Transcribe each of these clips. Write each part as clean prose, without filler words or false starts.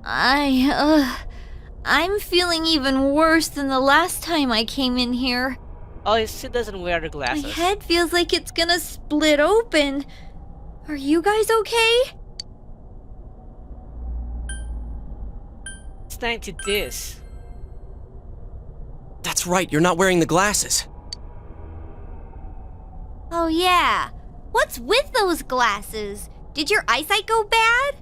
I'm feeling even worse than the last time I came in here. Oh, he still doesn't wear the My glasses. head feels like it's gonna split open. Are you guys okay? It's time to this. That's right, you're not wearing the glasses. Oh yeah. What's with those glasses? Did your eyesight go bad?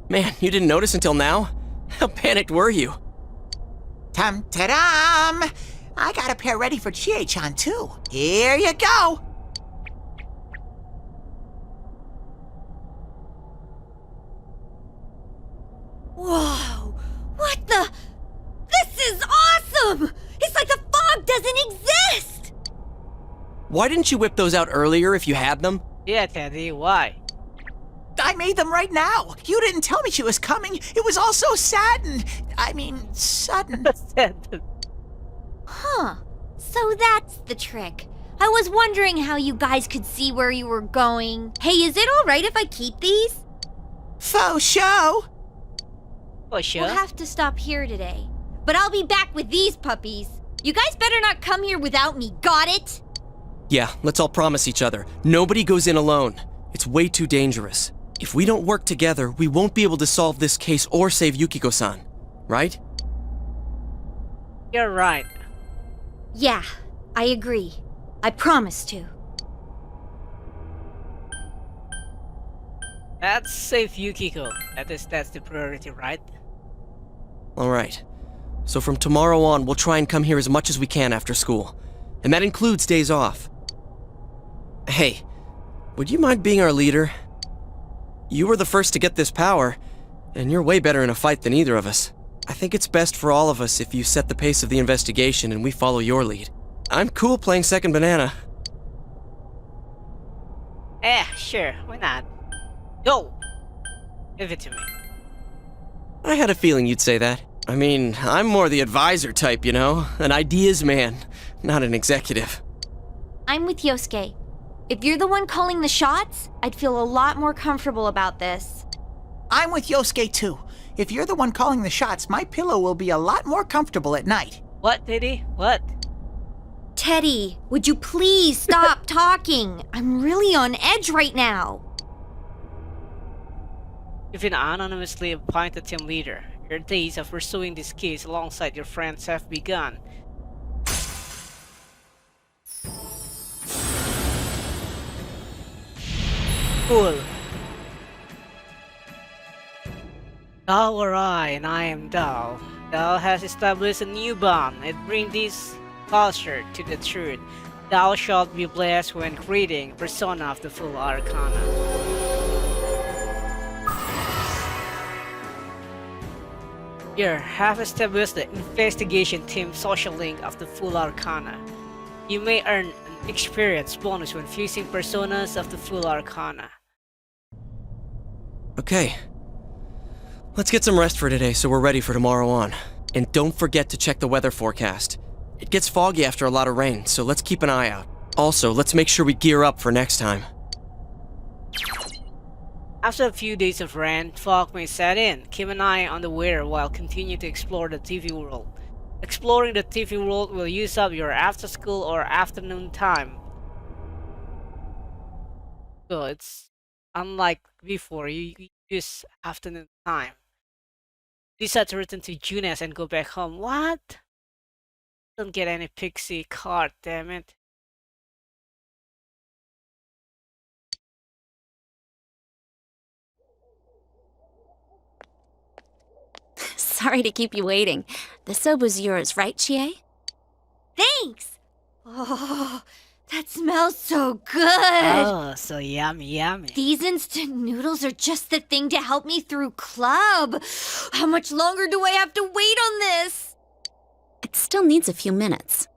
Man, you didn't notice until now? How panicked were you? Tum-ta-dum! I got a pair ready for Chie-chan, too. Here you go! Whoa! What the? This is awesome! It's like the fog doesn't exist! Why didn't you whip those out earlier if you had them? Yeah, Teddie, why? I made them right now. You didn't tell me she was coming. It was all so sudden. Huh. So that's the trick. I was wondering how you guys could see where you were going. Hey, is it alright if I keep these? Faux show! For sure. We'll have to stop here today. But I'll be back with these puppies. You guys better not come here without me, got it? Yeah, let's all promise each other. Nobody goes in alone. It's way too dangerous. If we don't work together, we won't be able to solve this case or save Yukiko-san. Right? You're right. Yeah, I agree. I promise to. Let's save Yukiko. That's the priority, right? Alright. So from tomorrow on, we'll try and come here as much as we can after school. And that includes days off. Hey, would you mind being our leader? You were the first to get this power, and you're way better in a fight than either of us. I think it's best for all of us if you set the pace of the investigation and we follow your lead. I'm cool playing second banana. Sure, why not? Go! Give it to me. I had a feeling you'd say that. I mean, I'm more the advisor type, you know? An ideas man, not an executive. I'm with Yosuke. If you're the one calling the shots, I'd feel a lot more comfortable about this. I'm with Yosuke, too. If you're the one calling the shots, my pillow will be a lot more comfortable at night. What, Teddie? What? Teddie, would you please stop talking? I'm really on edge right now. You've been anonymously appointed team leader. Your days of pursuing this case alongside your friends have begun. Cool. Thou or I, and I am thou. Thou hast established a new bond. It brings this closer to the truth. Thou shalt be blessed when creating persona of the full Arcana. Here, have established the investigation team social link of the full Arcana. You may earn an experience bonus when fusing personas of the full Arcana. Okay. Let's get some rest for today so we're ready for tomorrow on. And don't forget to check the weather forecast. It gets foggy after a lot of rain, so let's keep an eye out. Also, let's make sure we gear up for next time. After a few days of rain, fog may set in. Keep an eye on the weather while continue to explore the TV world. Exploring the TV world will use up your after school or afternoon time. So it's unlike before, you use afternoon time. Decide to return to Junes and go back home. What? Don't get any pixie card, damn it. Sorry to keep you waiting. The soba's yours, right, Chie? Thanks! Oh, that smells so good! Oh, so yummy, yummy. These instant noodles are just the thing to help me through club. How much longer do I have to wait on this? It still needs a few minutes.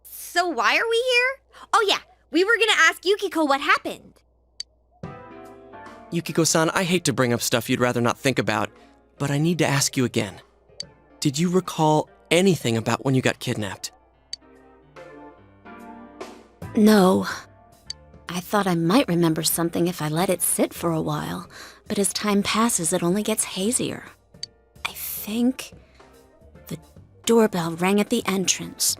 So why are we here? Oh yeah, we were gonna ask Yukiko what happened. Yukiko-san, I hate to bring up stuff you'd rather not think about, but I need to ask you again. Did you recall anything about when you got kidnapped? No. I thought I might remember something if I let it sit for a while, but as time passes, it only gets hazier. I think the doorbell rang at the entrance,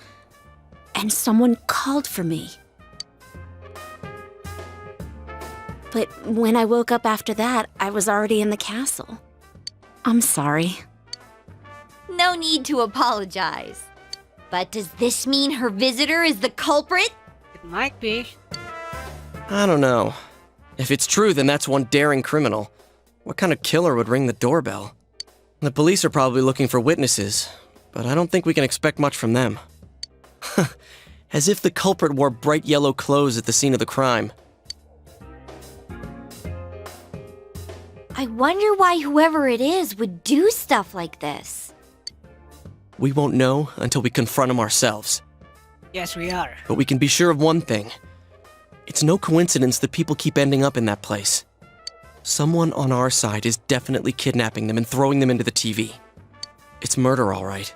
and someone called for me. But when I woke up after that, I was already in the castle. I'm sorry. No need to apologize. But does this mean her visitor is the culprit? It might be. I don't know. If it's true, then that's one daring criminal. What kind of killer would ring the doorbell? The police are probably looking for witnesses, but I don't think we can expect much from them. As if the culprit wore bright yellow clothes at the scene of the crime. I wonder why whoever it is would do stuff like this. We won't know until we confront him ourselves. Yes, we are. But we can be sure of one thing. It's no coincidence that people keep ending up in that place. Someone on our side is definitely kidnapping them and throwing them into the TV. It's murder, all right.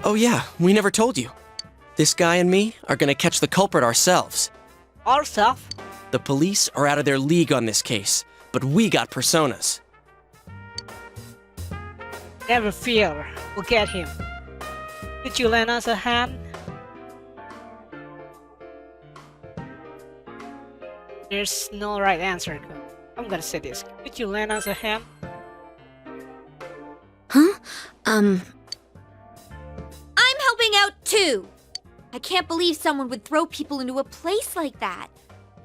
Oh yeah, we never told you. This guy and me are gonna catch the culprit ourselves. Ourselves? The police are out of their league on this case, but we got personas. Never fear. We'll get him. Could you lend us a hand? There's no right answer. I'm gonna say this. Could you lend us a hand? Huh? I'm helping out too. I can't believe someone would throw people into a place like that.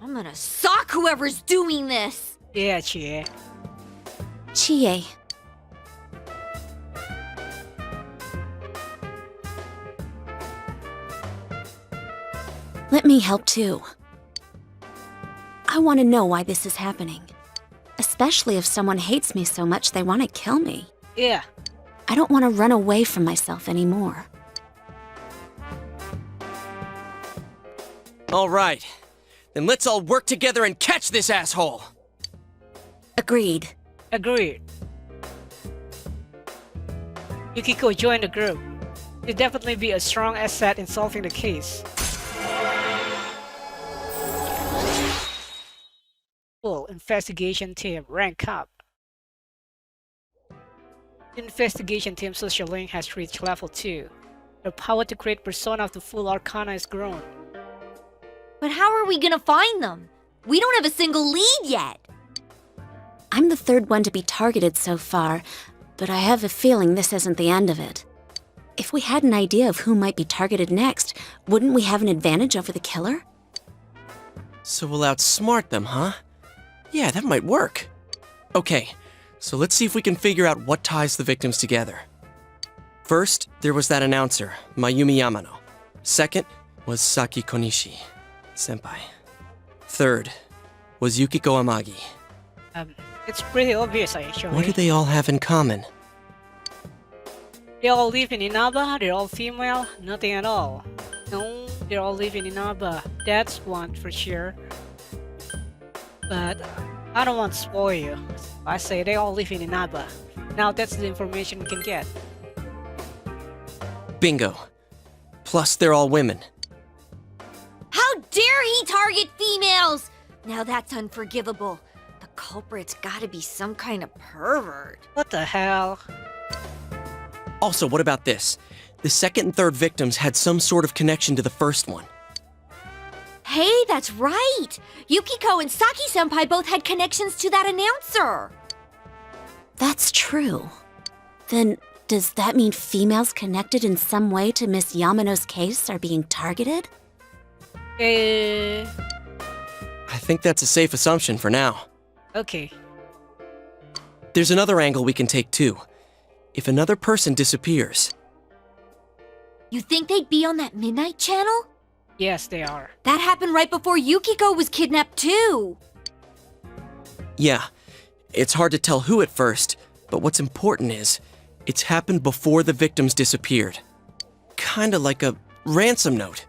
I'm gonna sock whoever's doing this. Yeah, Chie. Chie. Let me help too. I want to know why this is happening. Especially if someone hates me so much they want to kill me. Yeah. I don't want to run away from myself anymore. All right. Then let's all work together and catch this asshole! Agreed. Agreed. Yukiko joined the group. She'll definitely be a strong asset in solving the case. Full investigation team rank up. Investigation team social link has reached level 2. The power to create persona of the full Arcana is grown. But how are we gonna find them? We don't have a single lead yet. I'm the third one to be targeted so far, but I have a feeling this isn't the end of it. If we had an idea of who might be targeted next, wouldn't we have an advantage over the killer? So we'll outsmart them, huh? Yeah, that might work. Okay, so let's see if we can figure out what ties the victims together. First, there was that announcer, Mayumi Yamano. Second was Saki Konishi, senpai. Third was Yukiko Amagi. It's pretty obvious actually. What do they all have in common? They all live in Inaba, they're all female, nothing at all. No, they all live in Inaba, that's one for sure. But I don't want to spoil you. I say they all live in Inaba. Now that's the information we can get. Bingo. Plus, they're all women. How dare he target females? Now that's unforgivable. The culprit's gotta be some kind of pervert. What the hell? Also, what about this? The second and third victims had some sort of connection to the first one. Hey, that's right! Yukiko and Saki-senpai both had connections to that announcer! That's true. Then, does that mean females connected in some way to Miss Yamano's case are being targeted? I think that's a safe assumption for now. Okay. There's another angle we can take too. If another person disappears. You think they'd be on that midnight channel? Yes, they are. That happened right before Yukiko was kidnapped too! Yeah, it's hard to tell who at first, but what's important is, it's happened before the victims disappeared. Kinda like a ransom note.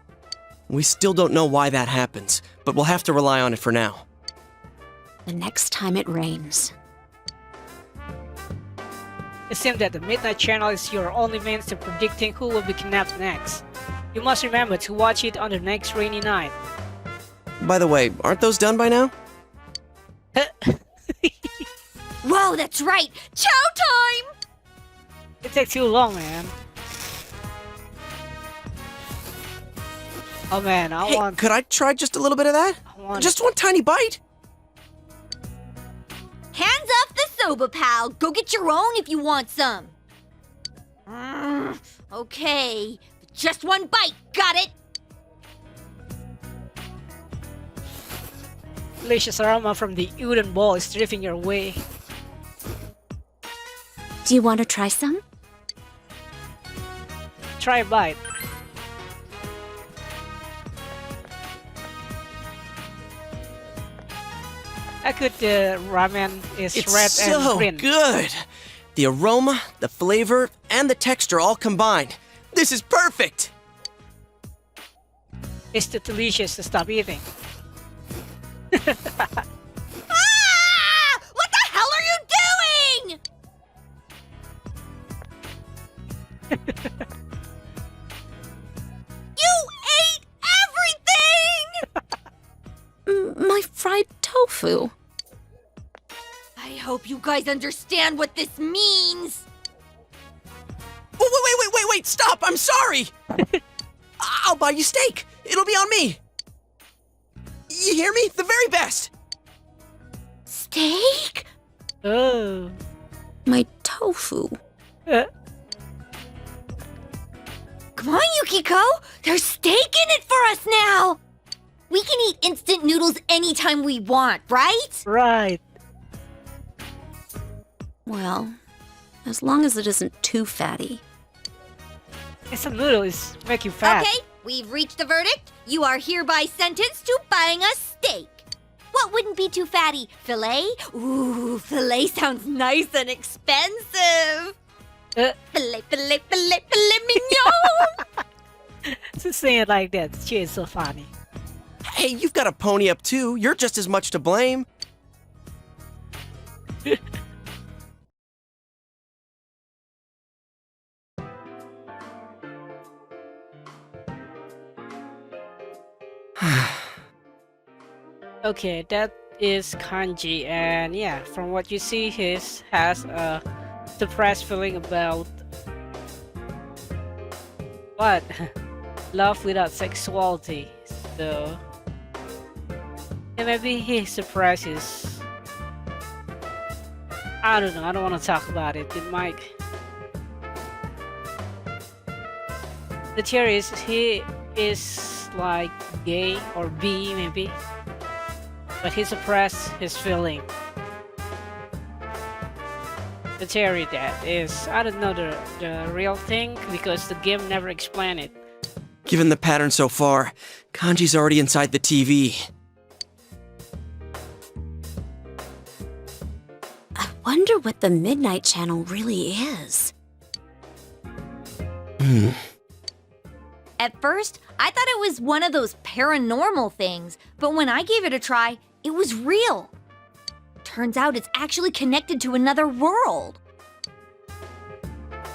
We still don't know why that happens, but we'll have to rely on it for now. The next time it rains. It seems that the Midnight Channel is your only means to predicting who will be kidnapped next. You must remember to watch it on the next rainy night. By the way, aren't those done by now? Whoa, that's right! Chow time! It takes too long, man. Oh man, I Hey, want. could I try just a little bit of that? I want Just one tiny bite? Hands off the soba, pal. Go get your own if you want some. Okay, just one bite. Got it? delicious aroma from the udon ball is drifting your way. Do you want to try some? Try a bite. How good the ramen is It's red so and green. good! The aroma, the flavor, and the texture all combined. This is perfect! It's too delicious to stop eating. Ah! What the hell are you doing? You ate everything! My fried tofu. I hope you guys understand what this means. Oh, wait, stop! I'm sorry! I'll buy you steak. It'll be on me. You hear me? The very best! Steak? Oh. My tofu. Come on, Yukiko! There's steak in it for us now! We can eat instant noodles anytime we want, right? Right. Well, as long as it isn't too fatty. Instant noodles make you fat. Okay, we've reached a verdict. You are hereby sentenced to buying a steak. What wouldn't be too fatty? Filet? Ooh, filet sounds nice and expensive. Filet, filet, filet, filet mignon! Just saying it like that, Chie is so funny. Hey, you've got a pony up too. You're just as much to blame. Okay, that is kanji, and yeah, from what you see, he has a depressed feeling about what? Love without sexuality. So, yeah, maybe he suppresses. I don't know. I don't want to talk about it. It might. The theory is he is like gay or bi maybe. But he suppressed his feeling. The theory that is, I don't know the real thing because the game never explained it. Given the pattern so far, Kanji's already inside the TV. I wonder what the Midnight Channel really is. At first, I thought it was one of those paranormal things, but when I gave it a try, it was real. Turns out it's actually connected to another world.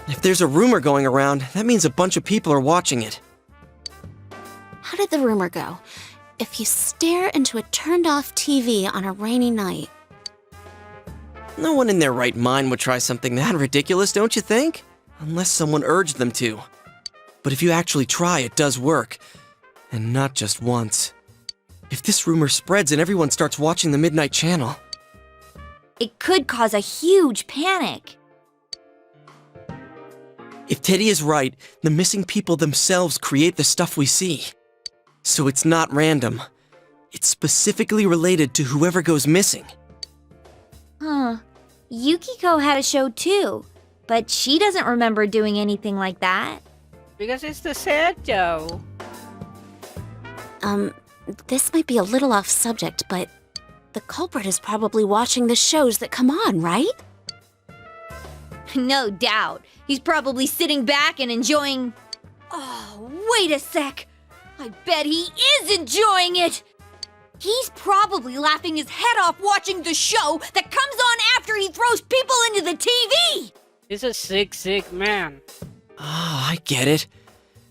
If there's a rumor going around, that means a bunch of people are watching it. How did the rumor go? If you stare into a turned-off TV on a rainy night. No one in their right mind would try something that ridiculous, don't you think? Unless someone urged them to. But if you actually try, it does work. And not just once. If this rumor spreads and everyone starts watching the Midnight Channel... It could cause a huge panic. If Teddie is right, the missing people themselves create the stuff we see. So it's not random. It's specifically related to whoever goes missing. Huh. Yukiko had a show too, but she doesn't remember doing anything like that. Because it's the sad show. This might be a little off subject, but the culprit is probably watching the shows that come on, right? No doubt. He's probably sitting back and enjoying... Oh, wait a sec. I bet he is enjoying it. He's probably laughing his head off watching the show that comes on after he throws people into the TV. He's a sick, sick man. Oh, I get it.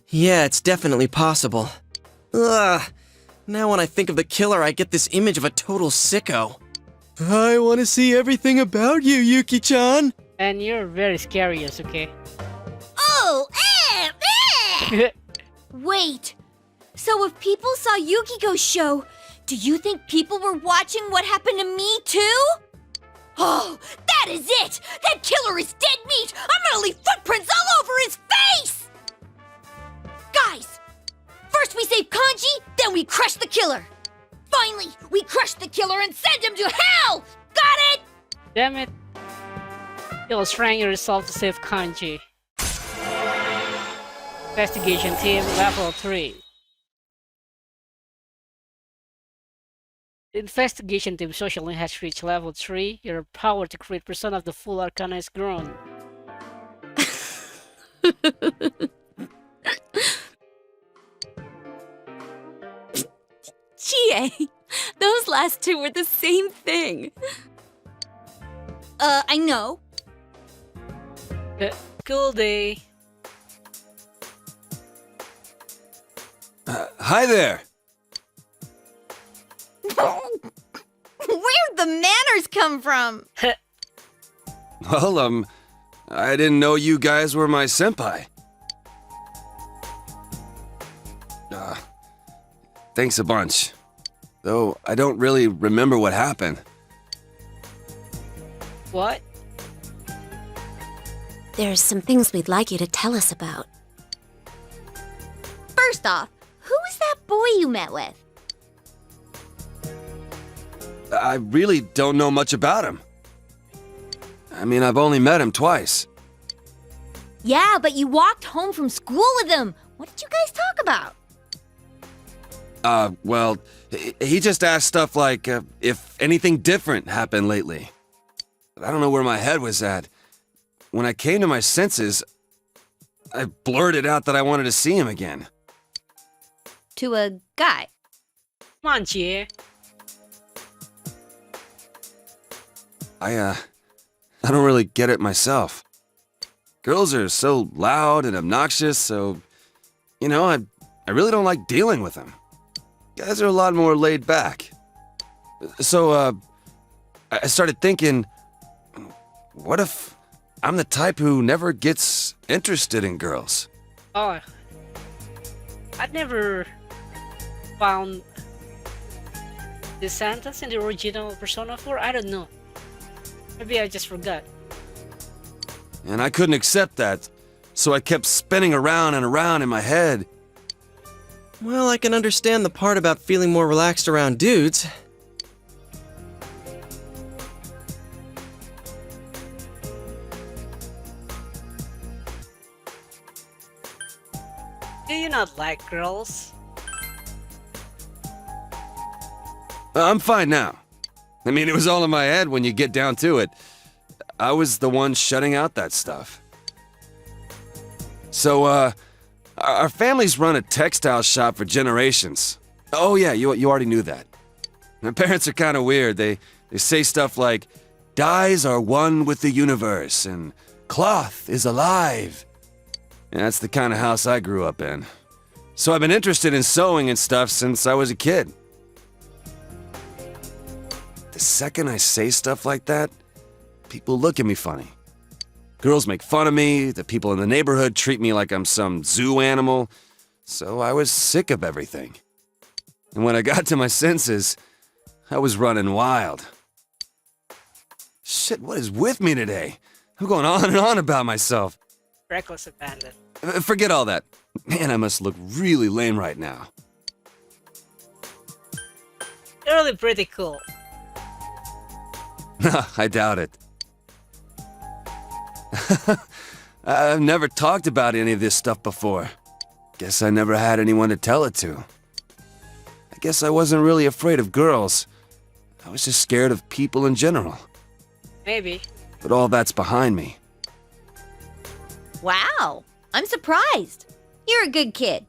Yeah, it's definitely possible. Ugh. Now when I think of the killer, I get this image of a total sicko. I want to see everything about you, Yuki-chan. And you're very scary, Yosuke. Oh, Wait. So if people saw Yukiko's show, do you think people were watching what happened to me too? Oh, that is it! That killer is dead meat! I'm gonna leave footprints all over his face! Guys, first we save Kanji, then we crush the killer. Finally, we crush the killer and send him to hell! Got it? Damn it. You'll strengthen yourself to save Kanji. Investigation team level 3. The investigation team socially has reached level 3. Your power to create persona of the full Arcana is grown. Chie, those last two were the same thing. I know. Cool day. Hi there. Where'd the manners come from? Well, I didn't know you guys were my senpai. Thanks a bunch. Though I don't really remember what happened. What? There's some things we'd like you to tell us about. First off, who was that boy you met with? I really don't know much about him. I mean, I've only met him twice. Yeah, but you walked home from school with him. What did you guys talk about? Well, he just asked stuff like, if anything different happened lately. I don't know where my head was at. When I came to my senses, I blurted out that I wanted to see him again. To a guy. Come on, Chie. I don't really get it myself. Girls are so loud and obnoxious, so, you know, I really don't like dealing with them. Guys are a lot more laid back. So, I started thinking, what if I'm the type who never gets interested in girls? Oh, I'd never found this sentence in the original Persona 4. I don't know. Maybe I just forgot. And I couldn't accept that, so I kept spinning around and around in my head. Well, I can understand the part about feeling more relaxed around dudes. Do you not like girls? I'm fine now. I mean, it was all in my head when you get down to it. I was the one shutting out that stuff. So, our family's run a textile shop for generations. Oh yeah, you already knew that. My parents are kind of weird. They say stuff like, dyes are one with the universe, and cloth is alive. And that's the kind of house I grew up in. So I've been interested in sewing and stuff since I was a kid. The second I say stuff like that, people look at me funny. Girls make fun of me, the people in the neighborhood treat me like I'm some zoo animal, so I was sick of everything. And when I got to my senses, I was running wild. Shit, what is with me today? I'm going on and on about myself. Reckless abandon. Forget all that. Man, I must look really lame right now. You're really pretty cool. I doubt it. I've never talked about any of this stuff before. Guess I never had anyone to tell it to. I guess I wasn't really afraid of girls. I was just scared of people in general. Maybe. But all that's behind me. Wow, I'm surprised. You're a good kid.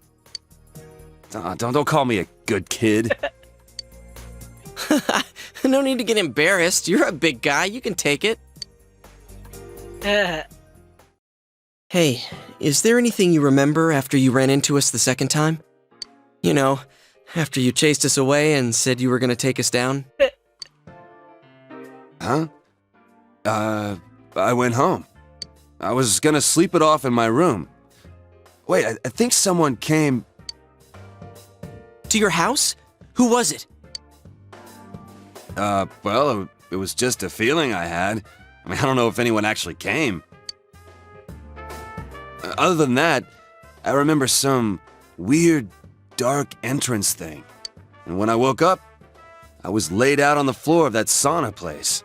Don't call me a good kid. No need to get embarrassed. You're a big guy. You can take it. Hey, is there anything you remember after you ran into us the second time? You know, after you chased us away and said you were gonna take us down? Huh? I went home. I was gonna sleep it off in my room. Wait, I think someone came... To your house? Who was it? Well, it was just a feeling I had. I mean, I don't know if anyone actually came. Other than that, I remember some weird, dark entrance thing. And when I woke up, I was laid out on the floor of that sauna place.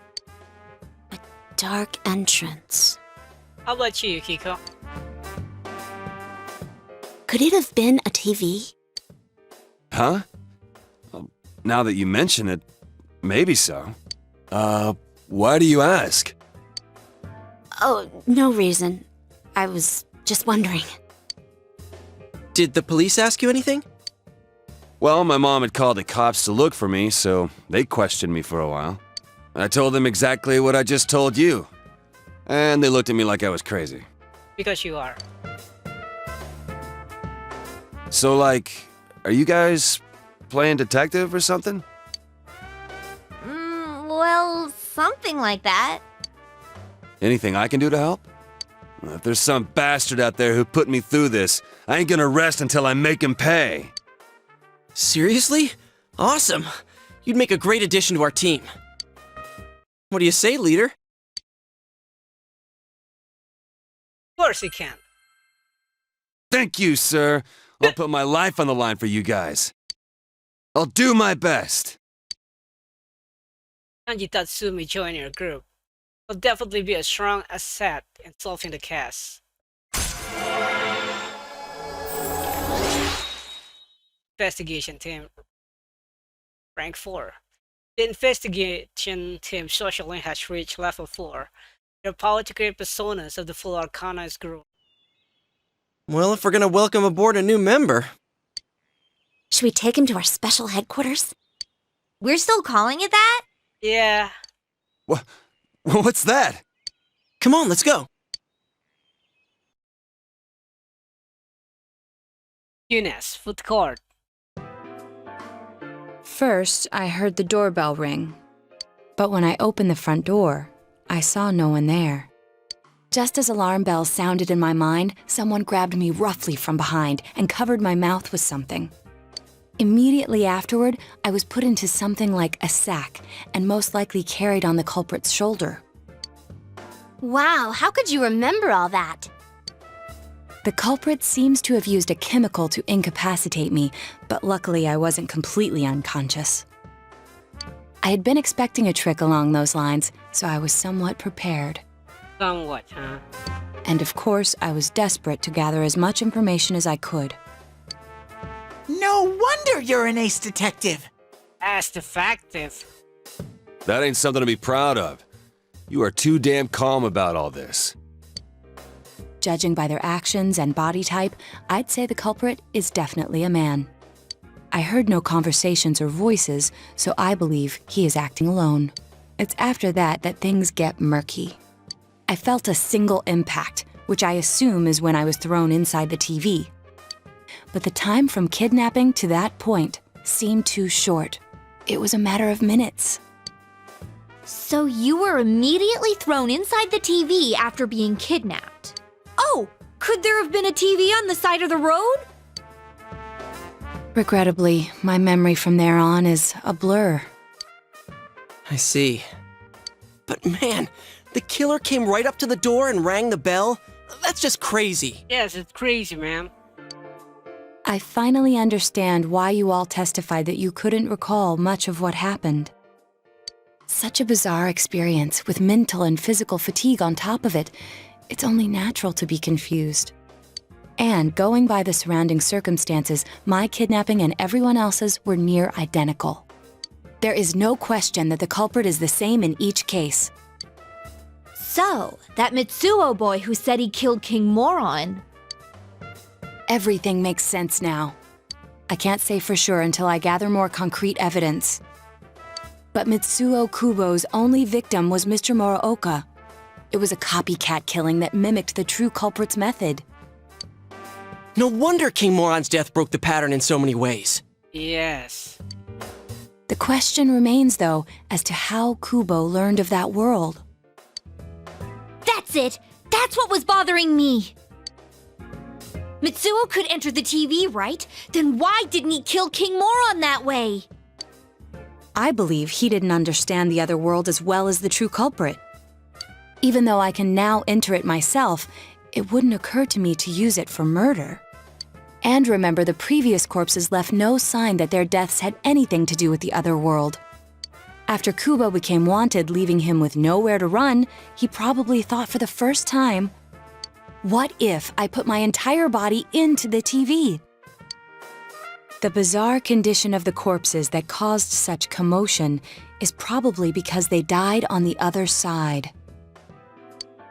A dark entrance. How about you, Yukiko? Could it have been a TV? Huh? Well, now that you mention it, maybe so. Why do you ask? Oh, no reason. I was just wondering. Did the police ask you anything? Well, my mom had called the cops to look for me, so they questioned me for a while. I told them exactly what I just told you. And they looked at me like I was crazy. Because you are. So, like, are you guys playing detective or something? Well, something like that. Anything I can do to help? Well, if there's some bastard out there who put me through this, I ain't gonna rest until I make him pay. Seriously? Awesome. You'd make a great addition to our team. What do you say, leader? Of course you can. Thank you, sir. I'll put my life on the line for you guys. I'll do my best. Kanji Tatsumi join your group. Will definitely be a strong asset in solving the case. Investigation team. Rank 4. The investigation team social link has reached level 4. Their power to create personas of the full Arcana is grown. Well, if we're gonna welcome aboard a new member... Should we take him to our special headquarters? We're still calling it that? Yeah. What's that? Come on, let's go. Eunice, food court. First, I heard the doorbell ring. But when I opened the front door, I saw no one there. Just as alarm bells sounded in my mind, someone grabbed me roughly from behind and covered my mouth with something. Immediately afterward, I was put into something like a sack and most likely carried on the culprit's shoulder. Wow, how could you remember all that? The culprit seems to have used a chemical to incapacitate me, but luckily I wasn't completely unconscious. I had been expecting a trick along those lines, so I was somewhat prepared. Somewhat, huh? And of course, I was desperate to gather as much information as I could. No wonder you're an ace detective. As effective. That ain't something to be proud of. You are too damn calm about all this. Judging by their actions and body type, I'd say the culprit is definitely a man. I heard no conversations or voices, so I believe he is acting alone. It's after that that things get murky. I felt a single impact, which I assume is when I was thrown inside the TV. But the time from kidnapping to that point seemed too short. It was a matter of minutes. So you were immediately thrown inside the TV after being kidnapped. Oh, could there have been a TV on the side of the road? Regrettably, my memory from there on is a blur. I see. But man, the killer came right up to the door and rang the bell? That's just crazy. Yes, it's crazy, man. I finally understand why you all testified that you couldn't recall much of what happened. Such a bizarre experience with mental and physical fatigue on top of it. It's only natural to be confused. And going by the surrounding circumstances, my kidnapping and everyone else's were near identical. There is no question that the culprit is the same in each case. So, that Mitsuo boy who said he killed King Moron. Everything makes sense now. I can't say for sure until I gather more concrete evidence. But Mitsuo Kubo's only victim was Mr. Muraoka. It was a copycat killing that mimicked the true culprit's method. No wonder King Moron's death broke the pattern in so many ways. Yes. The question remains, though, as to how Kubo learned of that world. That's it! That's what was bothering me! Mitsuo could enter the TV, right? Then why didn't he kill King Moron that way? I believe he didn't understand the other world as well as the true culprit. Even though I can now enter it myself, it wouldn't occur to me to use it for murder. And remember, the previous corpses left no sign that their deaths had anything to do with the other world. After Kubo became wanted, leaving him with nowhere to run, he probably thought for the first time, what if I put my entire body into the TV? The bizarre condition of the corpses that caused such commotion is probably because they died on the other side.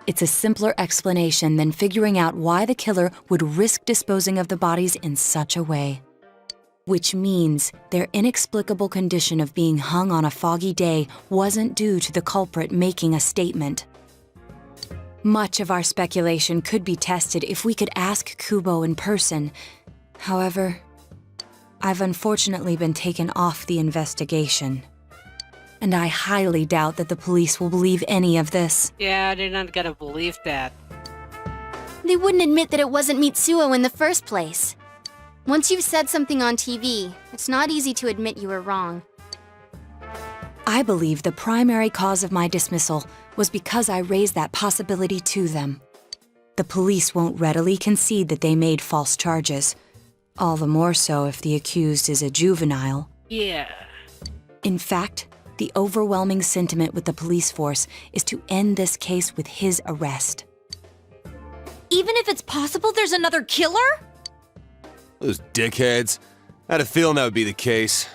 It's a simpler explanation than figuring out why the killer would risk disposing of the bodies in such a way. Which means their inexplicable condition of being hung on a foggy day wasn't due to the culprit making a statement. Much of our speculation could be tested if we could ask Kubo in person. However, I've unfortunately been taken off the investigation. And I highly doubt that the police will believe any of this. Yeah, they're not gonna believe that. They wouldn't admit that it wasn't Mitsuo in the first place. Once you've said something on TV, it's not easy to admit you were wrong. I believe the primary cause of my dismissal was because I raised that possibility to them. The police won't readily concede that they made false charges. All the more so if the accused is a juvenile. Yeah. In fact, the overwhelming sentiment with the police force is to end this case with his arrest. Even if it's possible there's another killer? Those dickheads. I had a feeling that would be the case.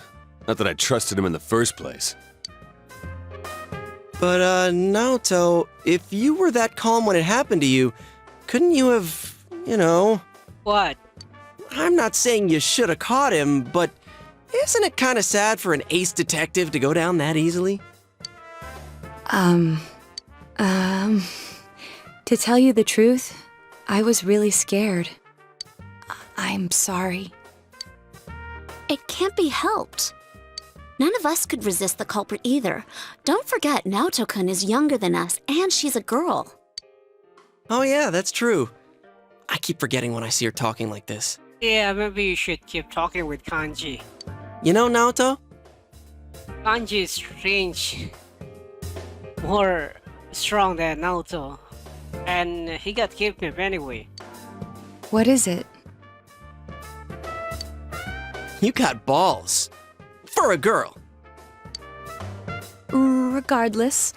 Not that I trusted him in the first place. But, Naoto, if you were that calm when it happened to you, couldn't you have, What? I'm not saying you should have caught him, but isn't it kind of sad for an ace detective to go down that easily? To tell you the truth, I was really scared. I'm sorry. It can't be helped. None of us could resist the culprit either. Don't forget, Naoto-kun is younger than us, and she's a girl. Oh yeah, that's true. I keep forgetting when I see her talking like this. Yeah, maybe you should keep talking with Kanji. You know, Naoto? Kanji is strange. More strong than Naoto. And he got kidnapped anyway. What is it? You got balls. For a girl. Regardless,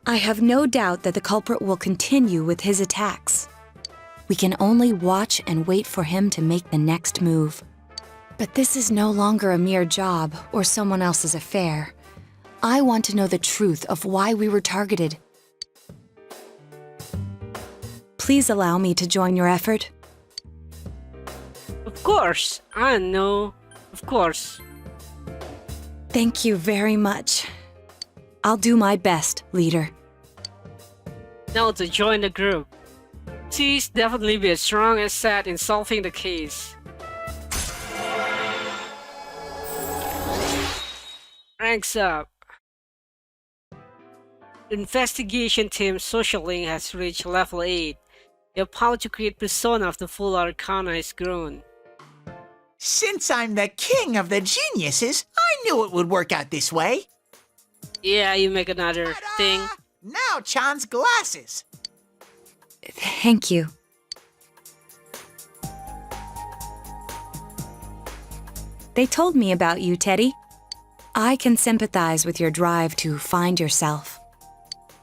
I have no doubt that the culprit will continue with his attacks. We can only watch and wait for him to make the next move. But this is no longer a mere job or someone else's affair. I want to know the truth of why we were targeted. Please allow me to join your effort. Of course, I know. Of course. Thank you very much. I'll do my best, leader. Now to join the group. She's definitely be as strong as Sat in solving the case. Ranks up. Investigation team Social Link has reached level 8. Your power to create persona of the full Arcana is grown. Since I'm the king of the geniuses, I knew it would work out this way. Yeah, you make another Ta-da! thing. Now Chan's glasses. Thank you. They told me about you, Teddie. I can sympathize with your drive to find yourself.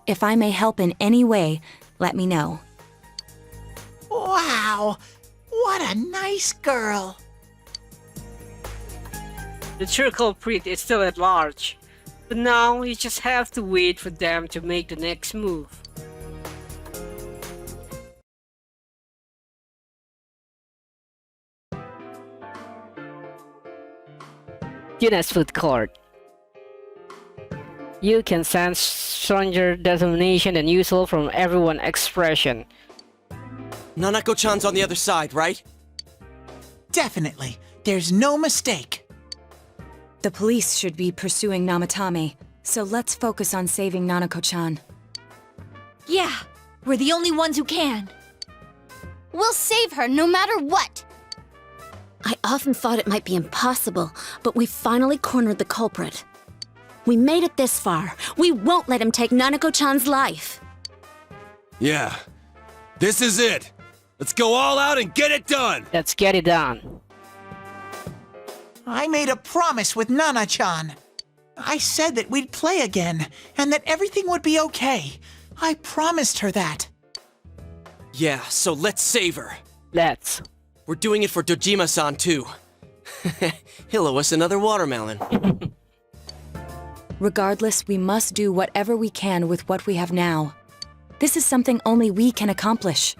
If I may help in any way, let me know. Wow, what a nice girl. The true culprit is still at large. But now you just have to wait for them to make the next move. Yuna's food court. You can sense stronger determination than usual from everyone's expression. Nanako-chan's on the other side, right? Definitely. There's no mistake. The police should be pursuing Namatame, so let's focus on saving Nanako-chan. Yeah, we're the only ones who can. We'll save her no matter what! I often thought it might be impossible, but we finally cornered the culprit. We made it this far. We won't let him take Nanako-chan's life. Yeah. This is it. Let's go all out and get it done! Let's get it done. I made a promise with Nana-chan. I said that we'd play again, and that everything would be okay. I promised her that. Yeah, so let's save her. Let's. We're doing it for Dojima-san, too. He'll owe us another watermelon. Regardless, we must do whatever we can with what we have now. This is something only we can accomplish.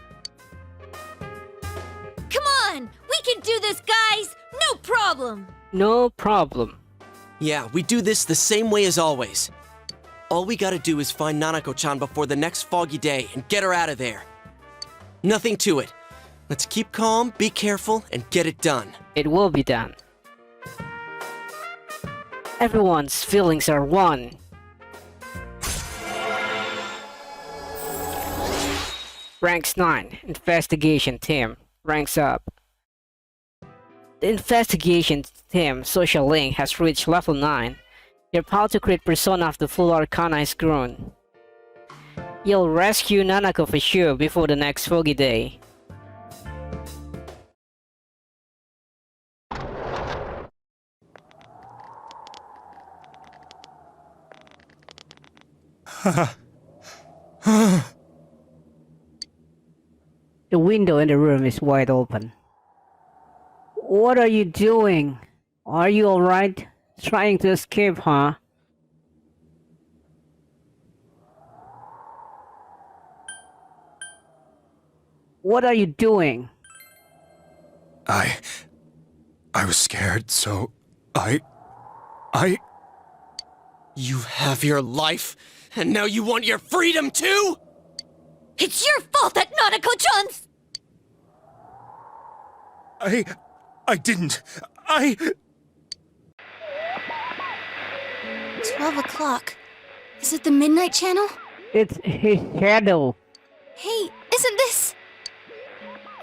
Come on! We can do this, guys! No problem! No problem. Yeah, we do this the same way as always. All we gotta do is find Nanako-chan before the next foggy day and get her out of there. Nothing to it. Let's keep calm, be careful, and get it done. It will be done. Everyone's feelings are one. Ranks 9. Investigation team. Ranks up. The investigation team social link has reached level 9. Your power to create persona of the full Arcana is grown. You'll rescue Nanako for sure before the next foggy day. The window in the room is wide open. What are you doing? Are you alright? Trying to escape, huh? What are you doing? I was scared, so You have your life, and now you want your freedom too? It's your fault that Nanako-chan's... I didn't. 12 o'clock. Is it the Midnight Channel? It's his shadow. Hey, isn't this...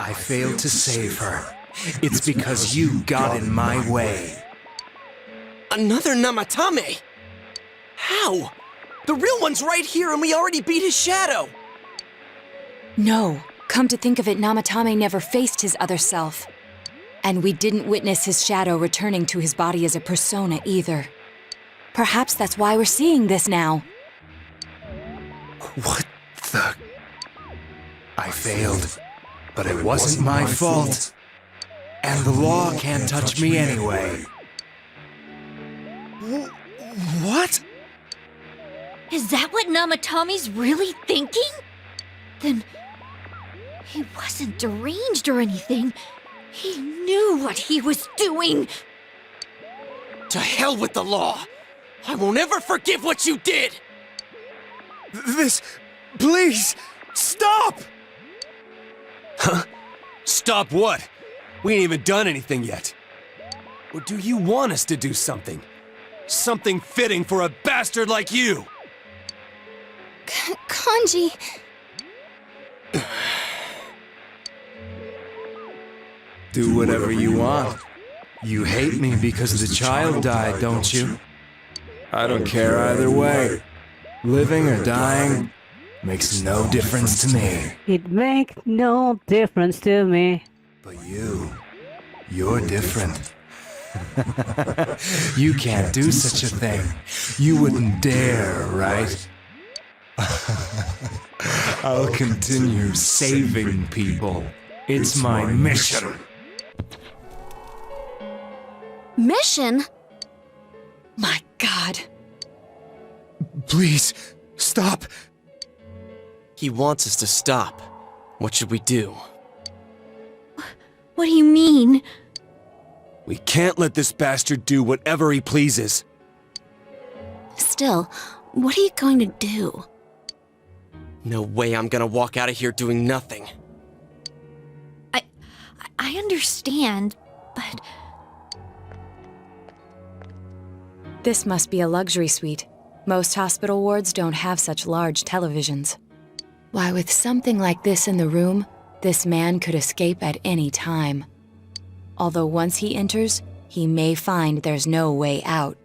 I failed to save her. It's because you got in my way. Another Namatame? How? The real one's right here and we already beat his shadow! No, come to think of it, Namatame never faced his other self. And we didn't witness his shadow returning to his body as a persona either. Perhaps that's why we're seeing this now. What the... I failed, but it wasn't my fault. And the law can't touch me anyway. What? Is that what Namatame's really thinking? Then... he wasn't deranged or anything. He knew what he was doing! To hell with the law! I won't ever forgive what you did! This... please, stop! Huh? Stop what? We ain't even done anything yet. Or do you want us to do something? Something fitting for a bastard like you! Kanji... Do whatever you want. You hate me because the child died, don't you? I don't care either way. Living or dying makes no difference to me. It makes no difference to me. But you're different. You can't do such a thing. You wouldn't dare, right? I'll continue saving people. It's my mission. Mission? My God. Please, stop. He wants us to stop. What should we do? What do you mean? We can't let this bastard do whatever he pleases. Still, what are you going to do? No way I'm gonna walk out of here doing nothing. I understand, but... This must be a luxury suite. Most hospital wards don't have such large televisions. Why, with something like this in the room, this man could escape at any time. Although once he enters, he may find there's no way out.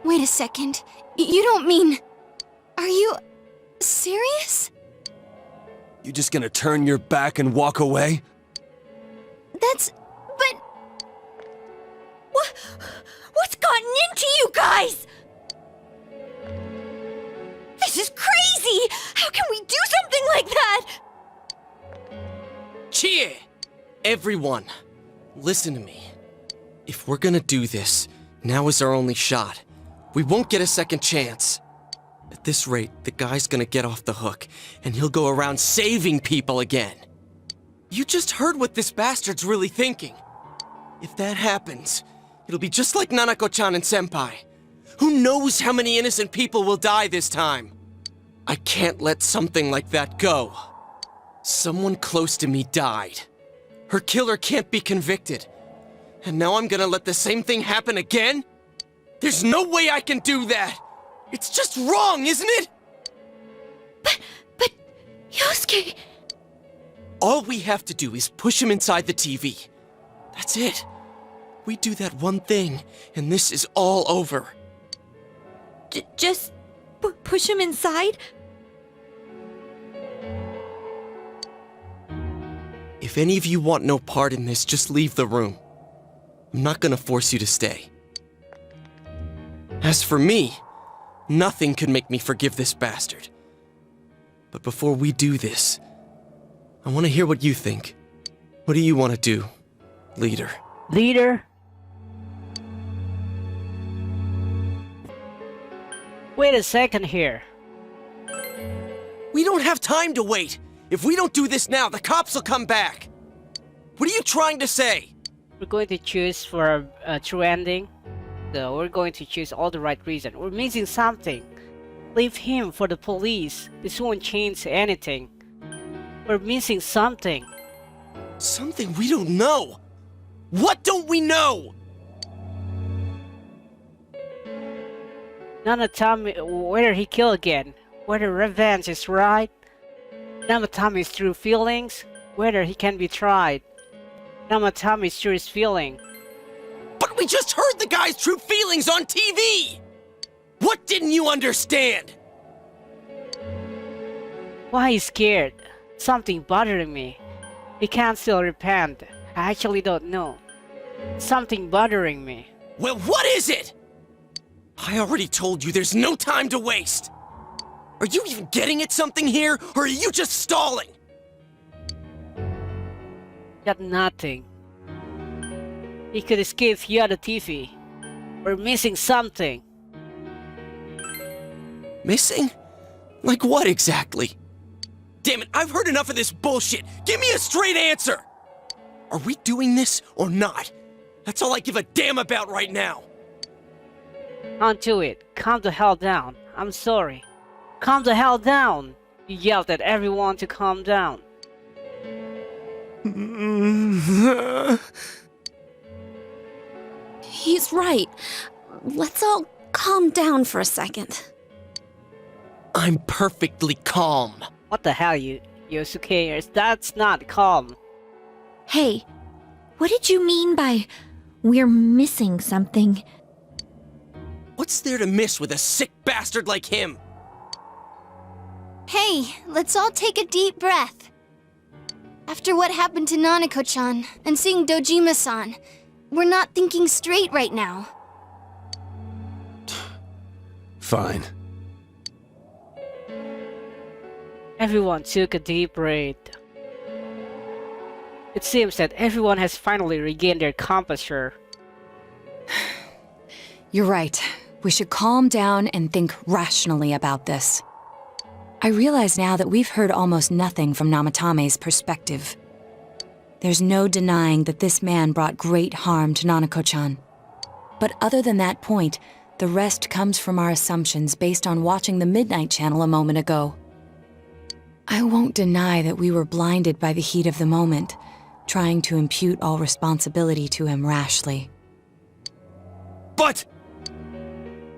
Wait a second. You don't mean... Are you... serious? You just gonna turn your back and walk away? But... What's gotten into you guys? This is crazy! How can we do something like that? Chie! Everyone, listen to me. If we're gonna do this, now is our only shot. We won't get a second chance. At this rate, the guy's gonna get off the hook, and he'll go around saving people again. You just heard what this bastard's really thinking. If that happens, it'll be just like Nanako-chan and Senpai. Who knows how many innocent people will die this time? I can't let something like that go. Someone close to me died. Her killer can't be convicted. And now I'm gonna let the same thing happen again? There's no way I can do that! It's just wrong, isn't it? But... Yosuke... All we have to do is push him inside the TV. That's it. We do that one thing, and this is all over. Just... push him inside? If any of you want no part in this, just leave the room. I'm not gonna force you to stay. As for me, nothing could make me forgive this bastard. But before we do this, I want to hear what you think. What do you want to do, leader? Leader? Wait a second here. We don't have time to wait! If we don't do this now, the cops will come back! What are you trying to say? We're going to choose for a true ending. So we're going to choose all the right reason. We're missing something. Leave him for the police. This won't change anything. We're missing something. Something we don't know! What don't we know? Nanatami, whether he kill again, whether revenge is right. Namatami's true feelings, whether he can be tried. Namatami's true feeling. But we just heard the guy's true feelings on TV! What didn't you understand? Why he's scared? Something bothering me. He can't still repent. I actually don't know. Something bothering me. Well, what is it? I already told you there's no time to waste. Are you even getting at something here, or are you just stalling? Got nothing. He could escape via the TV. We're missing something. Missing? Like what exactly? Damn it, I've heard enough of this bullshit! Give me a straight answer! Are we doing this or not? That's all I give a damn about right now! On to it. Calm the hell down. I'm sorry. Calm the hell down! You yelled at everyone to calm down. He's right. Let's all calm down for a second. I'm perfectly calm. What the hell, Yosuke? That's not calm. Hey, what did you mean by we're missing something? What's there to miss with a sick bastard like him? Hey, let's all take a deep breath. After what happened to Nanako-chan and seeing Dojima-san, we're not thinking straight right now. Fine. Everyone took a deep breath. It seems that everyone has finally regained their composure. You're right. We should calm down and think rationally about this. I realize now that we've heard almost nothing from Namatame's perspective. There's no denying that this man brought great harm to Nanako-chan. But other than that point, the rest comes from our assumptions based on watching the Midnight Channel a moment ago. I won't deny that we were blinded by the heat of the moment, trying to impute all responsibility to him rashly. But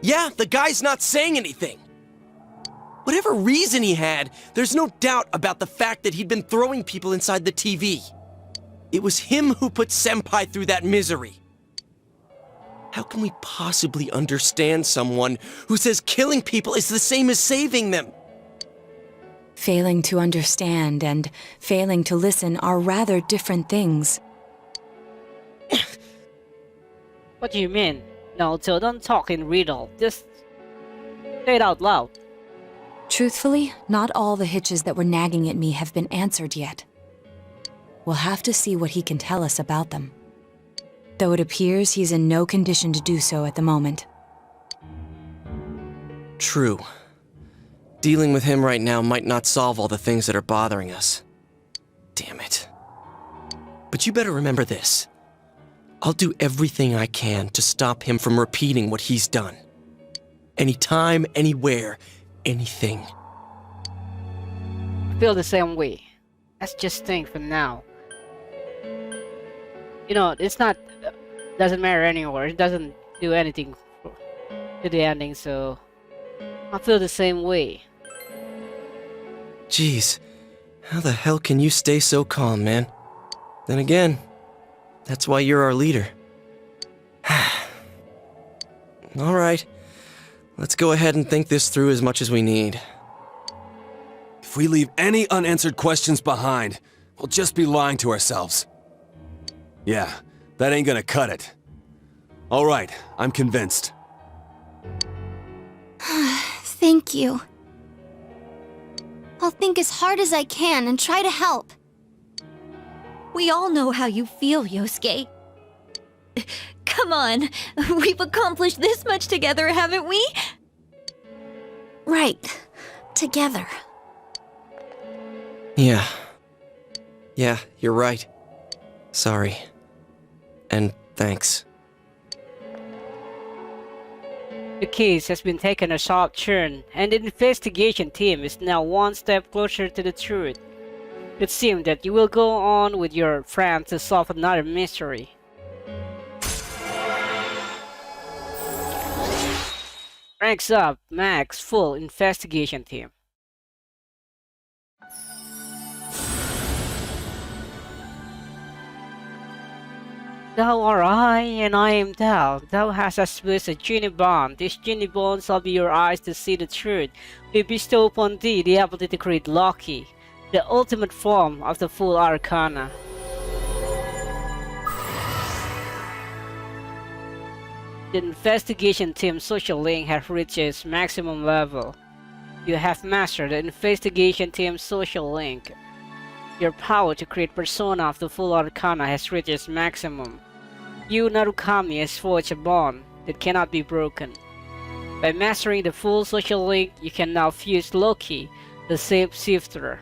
Yeah, the guy's not saying anything. Whatever reason he had, there's no doubt about the fact that he'd been throwing people inside the TV. It was him who put Senpai through that misery. How can we possibly understand someone who says killing people is the same as saving them? Failing to understand and failing to listen are rather different things. What do you mean? Naruto, don't talk in riddle. Just say it out loud. Truthfully, not all the hitches that were nagging at me have been answered yet. We'll have to see what he can tell us about them. Though it appears he's in no condition to do so at the moment. True. Dealing with him right now might not solve all the things that are bothering us. Damn it. But you better remember this. I'll do everything I can to stop him from repeating what he's done. Anytime, anywhere, anything. I feel the same way. Let's just think for now. You know, it's not... doesn't matter anymore. It doesn't do anything to the ending, so... I feel the same way. Jeez, how the hell can you stay so calm, man? Then again, that's why you're our leader. Alright, let's go ahead and think this through as much as we need. If we leave any unanswered questions behind, we'll just be lying to ourselves. Yeah, that ain't gonna cut it. Alright, I'm convinced. Thank you. I'll think as hard as I can and try to help. We all know how you feel, Yosuke. Come on, we've accomplished this much together, haven't we? Right. Together. Yeah. Yeah, you're right. Sorry. And thanks. The case has been taking a sharp turn, and the investigation team is now one step closer to the truth. It seems that you will go on with your friends to solve another mystery. Ranks up, Max, full investigation team. Thou art I, and I am thou. Thou hast as bliss a genie bond. This genie bond shall be your eyes to see the truth. We bestow upon thee the ability to create Loki, the ultimate form of the full Arcana. The investigation team's social link has reached its maximum level. You have mastered the investigation team's social link. Your power to create persona of the full Arcana has reached its maximum. Yu Narukami has forged a bond that cannot be broken. By mastering the full social link, you can now fuse Loki, the shapeshifter,